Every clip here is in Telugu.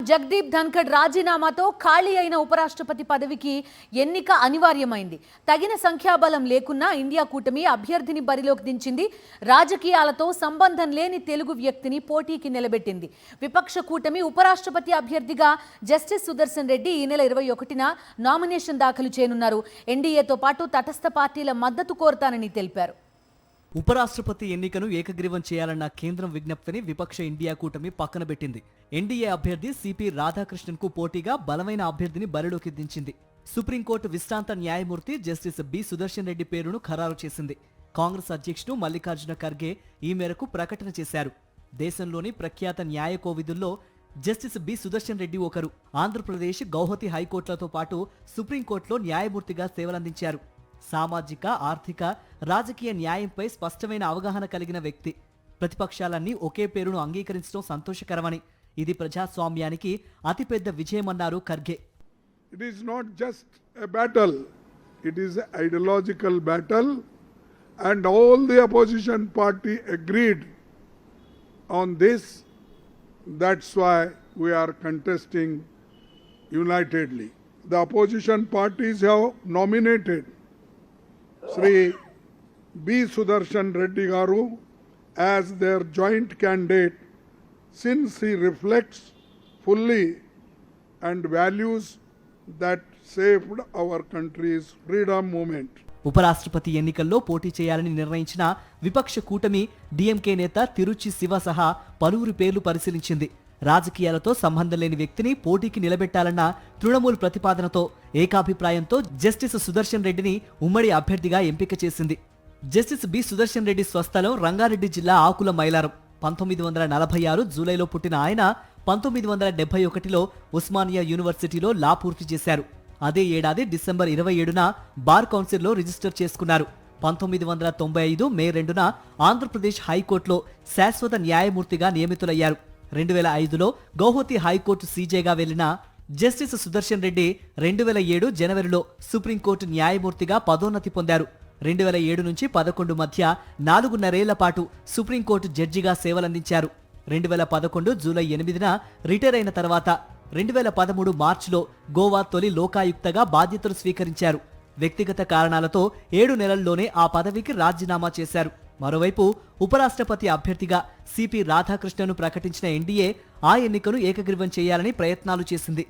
జగదీప్ ధన్ఖడ్ రాజీనామాతో ఖాళీ అయిన ఉపరాష్ట్రపతి పదవికి ఎన్నిక అనివార్యమైంది. తగిన సంఖ్యాబలం లేకున్నా ఇండియా కూటమి అభ్యర్థిని బరిలోకి దించింది. రాజకీయాలతో సంబంధం లేని తెలుగు వ్యక్తిని పోటీకి నిలబెట్టింది. విపక్ష కూటమి ఉపరాష్ట్రపతి అభ్యర్థిగా జస్టిస్ సుదర్శన్ రెడ్డి ఈ నెల 21న నామినేషన్ దాఖలు చేయనున్నారు. ఎన్డీఏతో పాటు తటస్థ పార్టీల మద్దతు కోరతానని తెలిపారు. ఉపరాష్ట్రపతి ఎన్నికను ఏకగ్రీవం చేయాలన్న కేంద్రం విజ్ఞప్తిని విపక్ష ఇండియా కూటమి పక్కన పెట్టింది. ఎన్డీఏ అభ్యర్థి సిపి రాధాకృష్ణన్ కు పోటీగా బలమైన అభ్యర్థిని బరిలోకి దించింది. సుప్రీంకోర్టు విశ్రాంత న్యాయమూర్తి జస్టిస్ బి సుదర్శన్ రెడ్డి పేరును ఖరారు చేసింది. కాంగ్రెస్ అధ్యక్షుడు మల్లికార్జున ఖర్గే ఈ మేరకు ప్రకటన చేశారు. దేశంలోని ప్రఖ్యాత న్యాయ కోవిదుల్లో జస్టిస్ బి సుదర్శన్ రెడ్డి ఒకరు. ఆంధ్రప్రదేశ్, గౌహతి హైకోర్టులతో పాటు సుప్రీంకోర్టులో న్యాయమూర్తిగా సేవలందించారు. సామాజిక, ఆర్థిక, రాజకీయ న్యాయంపై స్పష్టమైన అవగాహన కలిగిన వ్యక్తి. ప్రతిపక్షాలన్నీ ఒకే పేరును అంగీకరించడం సంతోషకరమని, ఇది ప్రజాస్వామ్యానికి అతిపెద్ద విజయమన్నారు Kharge. It is not just a battle, it is an ideological battle, and all the opposition party agreed on this. That's why we are contesting unitedly. The opposition parties have nominated Sri B. Sudarshan Reddy Garu as their joint candidate since he reflects fully and values that saved our country's freedom movement. ఉపరాష్ట్రపతి ఎన్నికల్లో పోటీ చేయాలని నిర్ణయించిన విపక్ష కూటమి డీఎంకే నేత తిరుచి శివ సహా పలువురి పేర్లు పరిశీలించింది. రాజకీయాలతో సంబంధం లేని వ్యక్తిని పోటీకి నిలబెట్టాలన్న తృణమూల్ ప్రతిపాదనతో ఏకాభిప్రాయంతో జస్టిస్ సుదర్శన్ రెడ్డిని ఉమ్మడి అభ్యర్థిగా ఎంపిక చేసింది. జస్టిస్ బి సుదర్శన్ రెడ్డి స్వస్థలం రంగారెడ్డి జిల్లా ఆకుల మైలారం. 1946 జూలైలో పుట్టిన ఆయన 1971లో ఉస్మానియా యూనివర్సిటీలో లా పూర్తి చేశారు. అదే ఏడాది డిసెంబర్ 27న బార్ కౌన్సిల్లో రిజిస్టర్ చేసుకున్నారు. 1995 మే 2న ఆంధ్రప్రదేశ్ హైకోర్టులో శాశ్వత న్యాయమూర్తిగా నియమితులయ్యారు. 2005లో గౌహతి హైకోర్టు సీజేగా వెళ్లిన జస్టిస్ సుదర్శన్ రెడ్డి 2007 జనవరిలో సుప్రీంకోర్టు న్యాయమూర్తిగా పదోన్నతి పొందారు. 2007 నుంచి 2011 మధ్య 4.5 పాటు సుప్రీంకోర్టు జడ్జిగా సేవలందించారు. 2011 జూలై 8న రిటైర్ అయిన తర్వాత 2013 మార్చిలో గోవా తొలి లోకాయుక్తగా బాధ్యతలు స్వీకరించారు. వ్యక్తిగత కారణాలతో 7 నెలల్లోనే ఆ పదవికి రాజీనామా చేశారు. మరోవైపు ఉపరాష్ట్రపతి అభ్యర్థిగా సిపి రాధాకృష్ణను ప్రకటించిన ఎన్డీఏ ఆ ఎన్నికను ఏకగ్రీవం చేయాలని ప్రయత్నాలు చేసింది.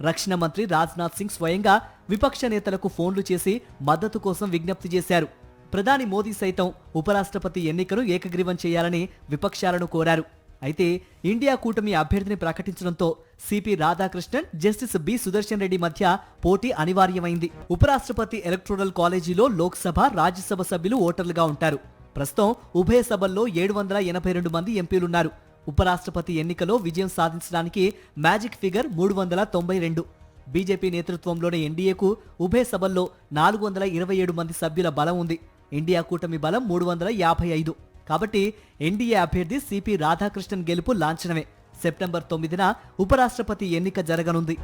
రక్షణ మంత్రి రాజ్నాథ్ సింగ్ స్వయంగా విపక్ష నేతలకు ఫోన్లు చేసి మద్దతు కోసం విజ్ఞప్తి చేశారు. ప్రధాని మోదీ సైతం ఉపరాష్ట్రపతి ఎన్నికను ఏకగ్రీవం చేయాలని విపక్షాలను కోరారు. అయితే ఇండియా కూటమి అభ్యర్థిని ప్రకటించడంతో CP Radhakrishnan, justice B Sudarshan Reddy మధ్య పోటీ అనివార్యమైంది. ఉపరాష్ట్రపతి ఎలక్టోరల్ కాలేజీలో లోక్సభ, రాజ్యసభ సభ్యులు ఓటర్లుగా ఉంటారు. ప్రస్తుతం ఉభయ సభల్లో 782 మంది ఎంపీలున్నారు. ఉపరాష్ట్రపతి ఎన్నికలో విజయం సాధించడానికి మ్యాజిక్ ఫిగర్ 392. బీజేపీ నేతృత్వంలోని ఎన్డీఏకు ఉభయ సభల్లో 427 మంది సభ్యుల బలం ఉంది. ఇండియా కూటమి బలం 355. కాబట్టి ఎన్డీఏ అభ్యర్థి సిపి రాధాకృష్ణన్ గెలుపు లాంఛనమే. సెప్టెంబర్ 9న ఉపరాష్ట్రపతి ఎన్నిక జరగనుంది.